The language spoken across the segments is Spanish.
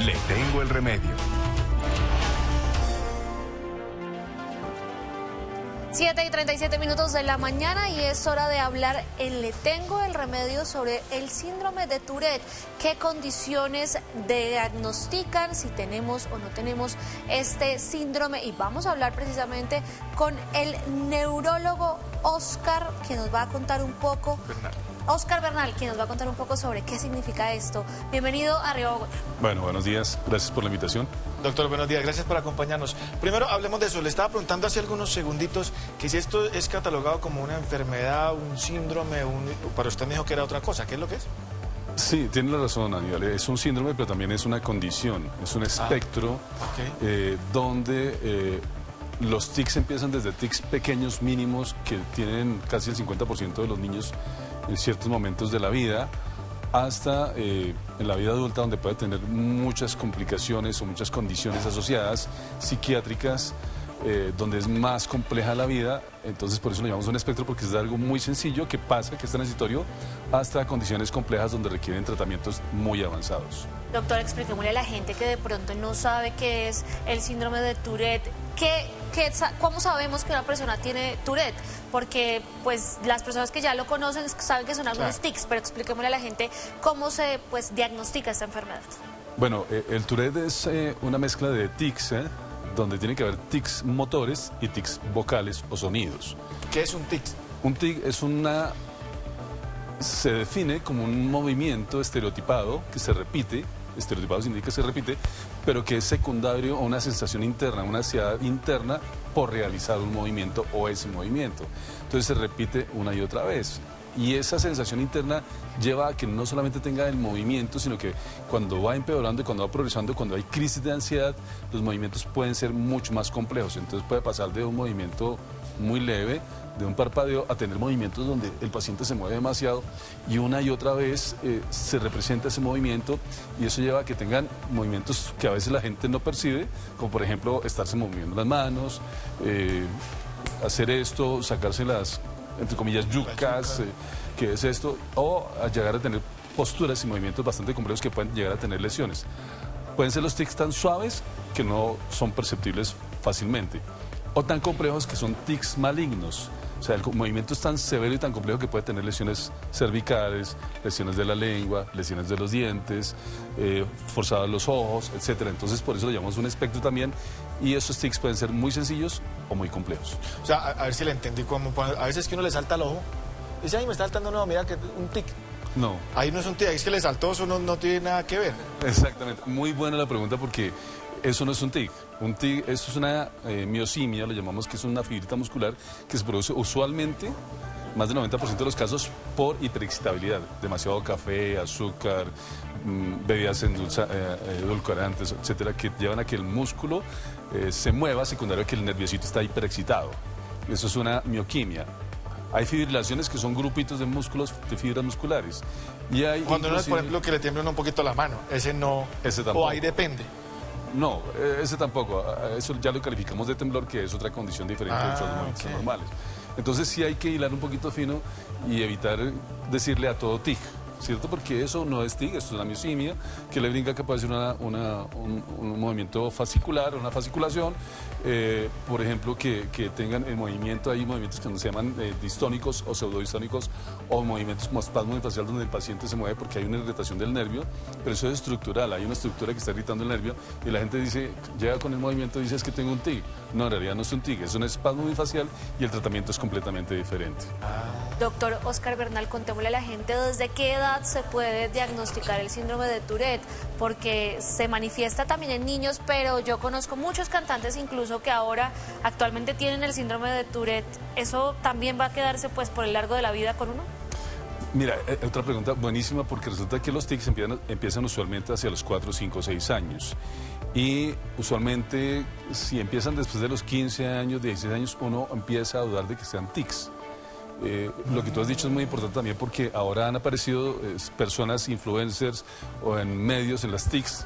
Le tengo el remedio. 7:37 de la mañana y es hora de hablar en Le Tengo el Remedio sobre el síndrome de Tourette. ¿Qué condiciones diagnostican, si tenemos o no tenemos este síndrome? Y vamos a hablar precisamente con el neurólogo Oscar, que nos va a contar un poco... Oscar Bernal, quien nos va a contar un poco sobre qué significa esto. Bienvenido a Arriba Bogotá. Bueno, buenos días. Gracias por la invitación. Doctor, buenos días. Gracias por acompañarnos. Primero, hablemos de eso. Le estaba preguntando hace algunos segunditos que si esto es catalogado como una enfermedad, un síndrome, para usted me dijo que era otra cosa. ¿Qué es lo que es? Sí, tiene la razón, Aníbal. Es un síndrome, pero también es una condición. Es un espectro donde los tics empiezan desde tics pequeños, mínimos, que tienen casi el 50% de los niños en ciertos momentos de la vida, hasta en la vida adulta, donde puede tener muchas complicaciones o muchas condiciones asociadas psiquiátricas, donde es más compleja la vida. Entonces por eso lo llamamos un espectro, porque es algo muy sencillo que pasa, que es transitorio, hasta condiciones complejas donde requieren tratamientos muy avanzados. Doctor, expliquémosle a la gente que de pronto no sabe qué es el síndrome de Tourette. ¿Cómo sabemos que una persona tiene Tourette? Porque pues las personas que ya lo conocen saben que son algunos tics, pero expliquémosle a la gente cómo se diagnostica esta enfermedad. Bueno, el Tourette es una mezcla de tics, donde tiene que haber tics motores y tics vocales o sonidos. ¿Qué es un tic? Un tic se define como un movimiento estereotipado que se repite. Estereotipado significa que se repite, pero que es secundario a una sensación interna, una ansiedad interna por realizar un movimiento o ese movimiento. Entonces se repite una y otra vez. Y esa sensación interna lleva a que no solamente tenga el movimiento, sino que cuando va empeorando y cuando va progresando, cuando hay crisis de ansiedad, los movimientos pueden ser mucho más complejos. Entonces puede pasar de un movimiento muy leve, de un parpadeo, a tener movimientos donde el paciente se mueve demasiado y una y otra vez se representa ese movimiento, y eso lleva a que tengan movimientos que a veces la gente no percibe, como por ejemplo estarse moviendo las manos, hacer esto, sacarse las, entre comillas, yucas, que es esto, o a llegar a tener posturas y movimientos bastante complejos que pueden llegar a tener lesiones. Pueden ser los tics tan suaves que no son perceptibles fácilmente, o tan complejos que son tics malignos. O sea, el movimiento es tan severo y tan complejo que puede tener lesiones cervicales, lesiones de la lengua, lesiones de los dientes, forzados los ojos, etcétera. Entonces, por eso lo llamamos un espectro también, y esos tics pueden ser muy sencillos o muy complejos. O sea, a ver si le entendí cómo. A veces que uno le salta el ojo, dice, ay, me está saltando, no, mira que un tic. No. Ahí no es un tic, es que le saltó, eso no tiene nada que ver. Exactamente. Muy buena la pregunta, porque eso no es un tic. Un tic, eso es una miosimia, lo llamamos, que es una fibrita muscular que se produce usualmente, más del 90% de los casos, por hiperexcitabilidad. Demasiado café, azúcar, bebidas edulcorantes, etcétera, que llevan a que el músculo se mueva, secundario a que el nerviosito está hiperexcitado. Eso es una mioquimia. Hay fibrilaciones que son grupitos de músculos, de fibras musculares. Y hay cuando no es, por ejemplo, que le tiembla un poquito la mano, ese no. Ese tampoco. O ahí depende. No, ese tampoco. Eso ya lo calificamos de temblor, que es otra condición diferente de los movimientos normales. Entonces sí hay que hilar un poquito fino y evitar decirle a todo tic, ¿cierto? Porque eso no es tic, esto es una miosimia, que le brinca que puede ser un movimiento fascicular, una fasciculación, por ejemplo, que tengan el movimiento, hay movimientos que se llaman distónicos o pseudodistónicos, o movimientos como espasmo facial, donde el paciente se mueve porque hay una irritación del nervio, pero eso es estructural, hay una estructura que está irritando el nervio, y la gente dice, llega con el movimiento y dice, es que tengo un tic. No, en realidad no es un tic, es un espasmo facial, y el tratamiento es completamente diferente. Doctor Oscar Bernal, contémosle a la gente desde qué edad se puede diagnosticar el síndrome de Tourette, porque se manifiesta también en niños, pero yo conozco muchos cantantes incluso que ahora actualmente tienen el síndrome de Tourette. ¿Eso también va a quedarse pues por el largo de la vida con uno? Mira, otra pregunta buenísima, porque resulta que los tics empiezan usualmente hacia los 4, 5, 6 años. Y usualmente, si empiezan después de los 15 años, 16 años, uno empieza a dudar de que sean tics. Lo que tú has dicho es muy importante también, porque ahora han aparecido personas, influencers o en medios, en las tics,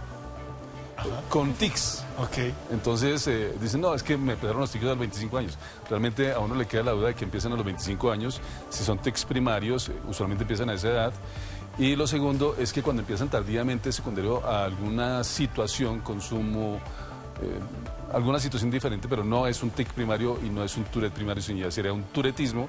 con tics. Okay. Entonces dicen, no, es que me empezaron los tics a los 25 años. Realmente a uno le queda la duda de que empiezan a los 25 años. Si son tics primarios, usualmente empiezan a esa edad. Y lo segundo es que cuando empiezan tardíamente secundario a alguna situación, consumo, alguna situación diferente, pero no es un tic primario y no es un Tourette primario, sino ya sería un turetismo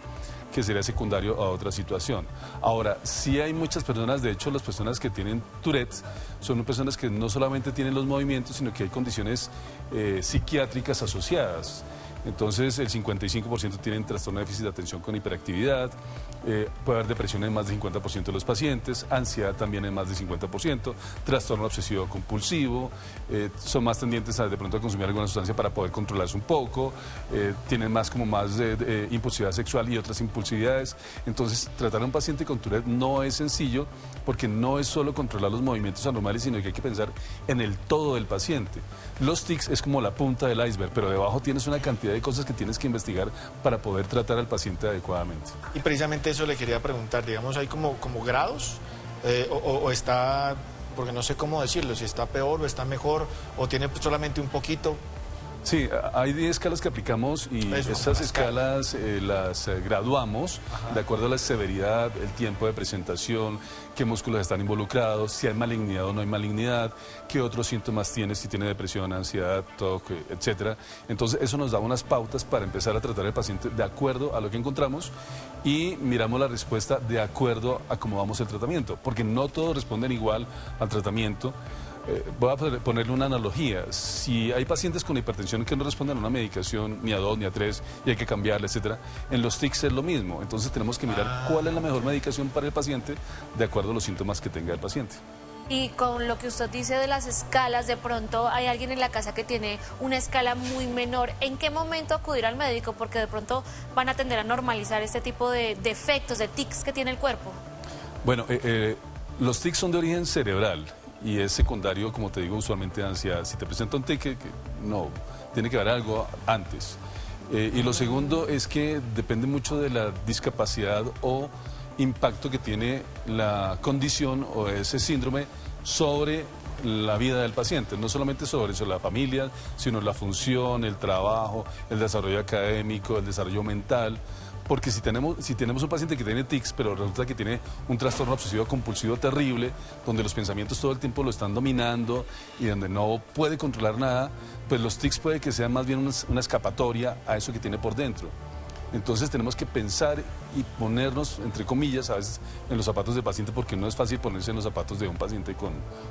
que sería secundario a otra situación. Ahora, sí hay muchas personas, de hecho las personas que tienen Tourette son personas que no solamente tienen los movimientos, sino que hay condiciones psiquiátricas asociadas. Entonces, el 55% tienen trastorno de déficit de atención con hiperactividad, puede haber depresión en más del 50% de los pacientes, ansiedad también en más del 50%, trastorno obsesivo compulsivo, son más tendientes a de pronto a consumir alguna sustancia para poder controlarse un poco, tienen más impulsividad sexual y otras impulsividades. Entonces, tratar a un paciente con Tourette no es sencillo porque no es solo controlar los movimientos anormales, sino que hay que pensar en el todo del paciente. Los tics es como la punta del iceberg, pero debajo tienes una cantidad de cosas que tienes que investigar para poder tratar al paciente adecuadamente. Y precisamente eso le quería preguntar, digamos, ¿hay como grados? O está, porque no sé cómo decirlo, si está peor o está mejor, o tiene solamente un poquito. Sí, hay 10 escalas que aplicamos y esas escalas las graduamos de acuerdo a la severidad, el tiempo de presentación, qué músculos están involucrados, si hay malignidad o no hay malignidad, qué otros síntomas tiene, si tiene depresión, ansiedad, TOC, etcétera. Entonces eso nos da unas pautas para empezar a tratar al paciente de acuerdo a lo que encontramos y miramos la respuesta de acuerdo a cómo vamos el tratamiento, porque no todos responden igual al tratamiento. Voy a ponerle una analogía. Si hay pacientes con hipertensión que no responden a una medicación ni a 2 ni a 3 y hay que cambiarla, etcétera, en los tics es lo mismo. Entonces tenemos que mirar cuál es la mejor medicación para el paciente de acuerdo a los síntomas que tenga el paciente. Y con lo que usted dice de las escalas, de pronto hay alguien en la casa que tiene una escala muy menor. ¿En qué momento acudir al médico? Porque de pronto van a tender a normalizar este tipo de defectos, de tics que tiene el cuerpo. Bueno, los tics son de origen cerebral y es secundario, como te digo, usualmente de ansiedad. Si te presenta un tic, no, tiene que haber algo antes. Y lo segundo es que depende mucho de la discapacidad o impacto que tiene la condición o ese síndrome sobre la vida del paciente, no solamente sobre eso, la familia, sino la función, el trabajo, el desarrollo académico, el desarrollo mental. Porque si tenemos un paciente que tiene tics, pero resulta que tiene un trastorno obsesivo compulsivo terrible, donde los pensamientos todo el tiempo lo están dominando y donde no puede controlar nada, pues los tics puede que sean más bien una escapatoria a eso que tiene por dentro. Entonces tenemos que pensar y ponernos, entre comillas, a veces en los zapatos del paciente, porque no es fácil ponerse en los zapatos de un paciente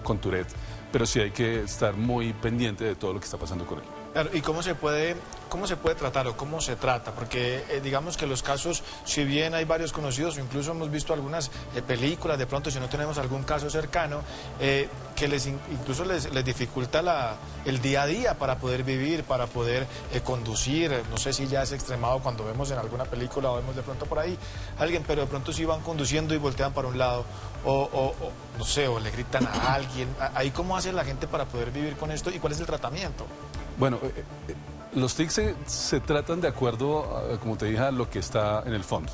con Tourette, pero sí hay que estar muy pendiente de todo lo que está pasando con él. Claro, ¿y cómo se puede tratar o cómo se trata? Porque digamos que los casos, si bien hay varios conocidos o incluso hemos visto algunas películas, de pronto si no tenemos algún caso cercano, que incluso les dificulta el día a día para poder vivir, para poder conducir. No sé si ya es extremado cuando vemos en alguna película o vemos de pronto por ahí alguien, pero de pronto sí van conduciendo y voltean para un lado o no sé, o le gritan a alguien. ¿Ahí cómo hace la gente para poder vivir con esto y cuál es el tratamiento? Bueno, los tics se tratan de acuerdo, como te dije, a lo que está en el fondo.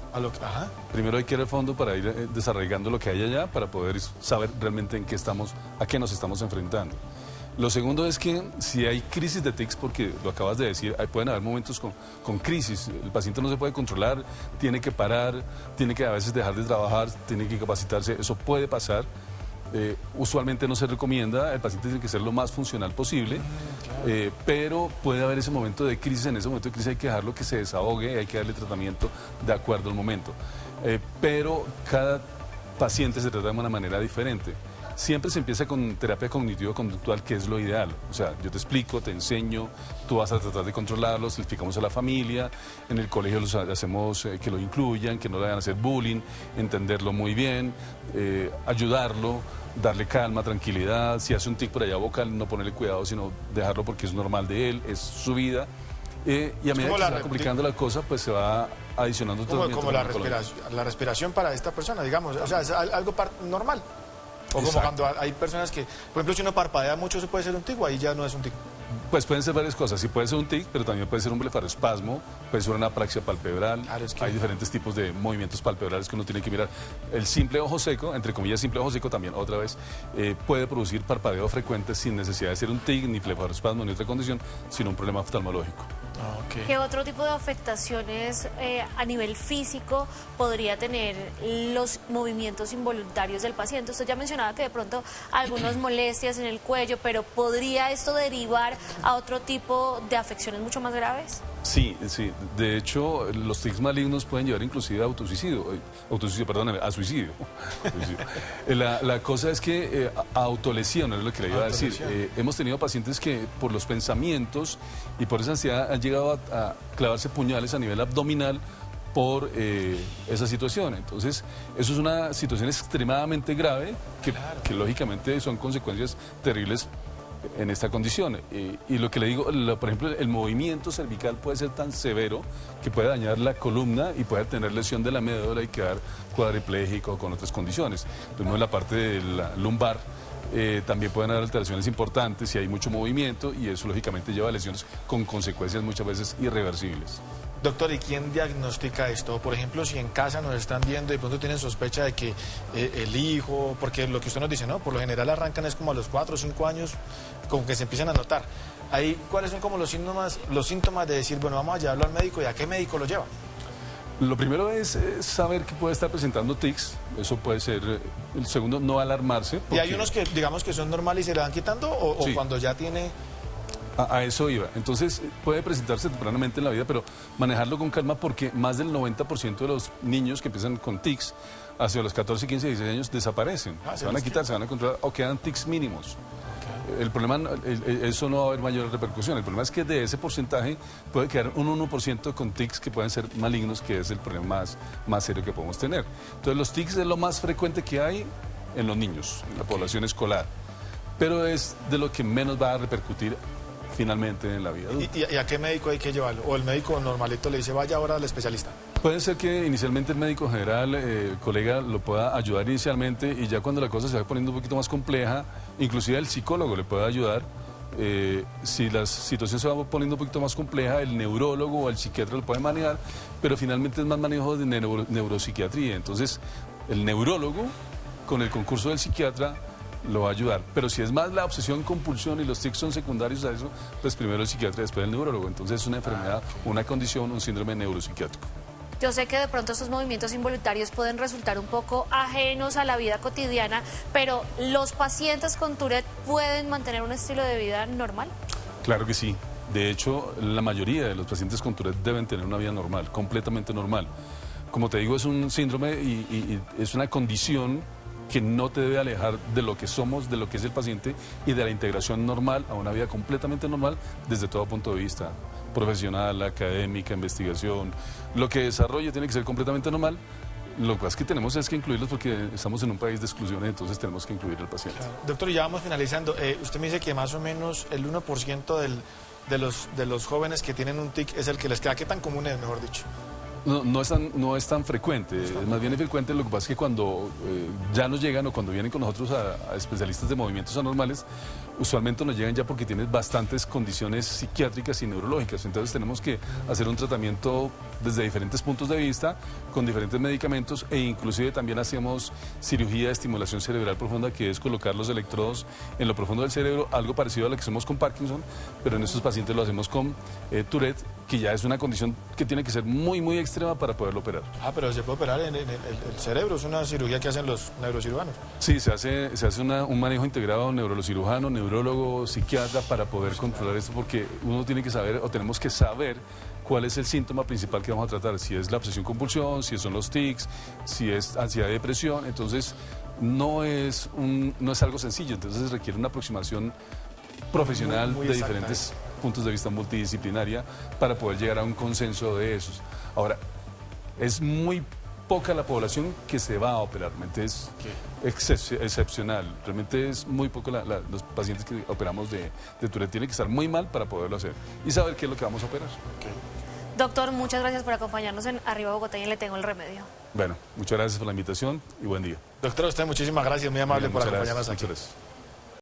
Primero hay que ir al fondo para ir desarrollando lo que hay allá, para poder saber realmente a qué nos estamos enfrentando. Lo segundo es que si hay crisis de tics, porque lo acabas de decir, pueden haber momentos con crisis, el paciente no se puede controlar, tiene que parar, tiene que a veces dejar de trabajar, tiene que capacitarse, eso puede pasar. Usualmente no se recomienda, el paciente tiene que ser lo más funcional posible, pero puede haber ese momento de crisis. En ese momento de crisis hay que dejarlo que se desahogue, hay que darle tratamiento de acuerdo al momento, pero cada paciente se trata de una manera diferente. Siempre se empieza con terapia cognitivo-conductual, que es lo ideal. O sea, yo te explico, te enseño, tú vas a tratar de controlarlos, le explicamos a la familia, en el colegio los hacemos que lo incluyan, que no le hagan hacer bullying, entenderlo muy bien, ayudarlo, darle calma, tranquilidad. Si hace un tic por allá vocal, no ponerle cuidado, sino dejarlo porque es normal de él, es su vida. Y a medida que se va complicando la cosa, pues se va adicionando tratamiento. Como la respiración para esta persona, digamos, o sea, es algo normal. O como cuando hay personas que, por ejemplo, si uno parpadea mucho, ¿eso puede ser un tic o ahí ya no es un tic? Pues pueden ser varias cosas. Sí puede ser un tic, pero también puede ser un blefaroespasmo, puede ser una apraxia palpebral. Claro, hay diferentes tipos de movimientos palpebrales que uno tiene que mirar. El simple ojo seco, entre comillas simple ojo seco también, otra vez, puede producir parpadeo frecuente sin necesidad de ser un tic, ni blefaroespasmo, ni otra condición, sino un problema oftalmológico. Ok. ¿Qué otro tipo de afectaciones a nivel físico podría tener los movimientos involuntarios del paciente? Usted ya mencionaba que de pronto algunas molestias en el cuello, pero ¿podría esto derivar a otro tipo de afecciones mucho más graves? Sí, sí. De hecho, los tics malignos pueden llevar inclusive a perdóname, a suicidio. La cosa es que autolesión, es lo que le iba a decir. Hemos tenido pacientes que por los pensamientos y por esa ansiedad han llegado a clavarse puñales a nivel abdominal por esa situación. Entonces, eso es una situación extremadamente grave que lógicamente son consecuencias terribles en esta condición. Y lo que le digo, por ejemplo, el movimiento cervical puede ser tan severo que puede dañar la columna y puede tener lesión de la médula y quedar cuadripléjico con otras condiciones. Entonces, en la parte de la lumbar también pueden haber alteraciones importantes si hay mucho movimiento y eso lógicamente lleva a lesiones con consecuencias muchas veces irreversibles. Doctor, ¿y quién diagnostica esto? Por ejemplo, si en casa nos están viendo y de pronto tienen sospecha de que el hijo, porque lo que usted nos dice, ¿no? Por lo general arrancan es como a los 4 o 5 años, como que se empiezan a notar. Ahí, ¿cuáles son como los síntomas de decir, bueno, vamos a llevarlo al médico y a qué médico lo lleva? Lo primero es saber que puede estar presentando tics, eso puede ser. El segundo, no alarmarse. ¿Y hay unos que digamos que son normales y se le van quitando o Sí. cuando ya tiene...? A eso iba. Entonces puede presentarse tempranamente en la vida, pero manejarlo con calma porque más del 90% de los niños que empiezan con tics hacia los 14, 15, 16 años desaparecen. Se van a quitar, se van a controlar o quedan tics mínimos. El problema, eso no va a haber mayor repercusión. El problema es que de ese porcentaje puede quedar un 1% con tics que pueden ser malignos, que es el problema más serio que podemos tener. Entonces los tics es lo más frecuente que hay en los niños, en la población escolar, pero es de lo que menos va a repercutir finalmente en la vida adulta. ¿Y a qué médico hay que llevarlo? ¿O el médico normalito le dice, vaya ahora al especialista? Puede ser que inicialmente el médico general, el colega, lo pueda ayudar inicialmente y ya cuando la cosa se va poniendo un poquito más compleja, inclusive el psicólogo le puede ayudar. Si la situación se va poniendo un poquito más compleja, el neurólogo o el psiquiatra lo puede manejar, pero finalmente es más manejo de neuropsiquiatría. Entonces, el neurólogo, con el concurso del psiquiatra, lo va a ayudar. Pero si es más la obsesión, compulsión y los tics son secundarios a eso, pues primero el psiquiatra, después el neurólogo. Entonces es una enfermedad, una condición, un síndrome neuropsiquiátrico. Yo sé que de pronto estos movimientos involuntarios pueden resultar un poco ajenos a la vida cotidiana, pero ¿los pacientes con Tourette pueden mantener un estilo de vida normal? Claro que sí. De hecho, la mayoría de los pacientes con Tourette deben tener una vida normal, completamente normal. Como te digo, es un síndrome y es una condición que no te debe alejar de lo que somos, de lo que es el paciente y de la integración normal a una vida completamente normal desde todo punto de vista profesional, académica, investigación. Lo que desarrolle tiene que ser completamente normal. Lo que pasa es que tenemos que incluirlos porque estamos en un país de exclusión, entonces tenemos que incluir al paciente. Claro. Doctor, y ya vamos finalizando. Usted me dice que más o menos el 1% de los jóvenes que tienen un tic es el que les queda. ¿Qué tan común es, mejor dicho? No es tan frecuente, es más bien frecuente. Lo que pasa es que cuando ya nos llegan o cuando vienen con nosotros a especialistas de movimientos anormales, usualmente nos llegan ya porque tienen bastantes condiciones psiquiátricas y neurológicas. Entonces tenemos que hacer un tratamiento desde diferentes puntos de vista, con diferentes medicamentos e inclusive también hacemos cirugía de estimulación cerebral profunda, que es colocar los electrodos en lo profundo del cerebro, algo parecido a lo que hacemos con Parkinson, pero en estos pacientes lo hacemos con Tourette, que ya es una condición que tiene que ser muy, muy extrema para poderlo operar. Pero se puede operar en el cerebro, es una cirugía que hacen los neurocirujanos. Sí, se hace un manejo integrado neurocirujano, neurólogo, psiquiatra para poder controlar esto, porque uno tiene que saber o tenemos que saber cuál es el síntoma principal que vamos a tratar, si es la obsesión compulsión, si son los tics, si es ansiedad y depresión. Entonces no es algo sencillo, entonces requiere una aproximación profesional muy de exacta, diferentes puntos de vista multidisciplinaria para poder llegar a un consenso de esos. Ahora, es muy poca la población que se va a operar, realmente es excepcional, realmente es muy poco los pacientes que operamos de Tourette. Tienen que estar muy mal para poderlo hacer y saber qué es lo que vamos a operar. Doctor, muchas gracias por acompañarnos en Arriba Bogotá y Le Tengo el Remedio. Bueno, muchas gracias por la invitación y buen día. Doctor, a usted muchísimas gracias, muy amable por acompañarnos aquí. Muchas gracias.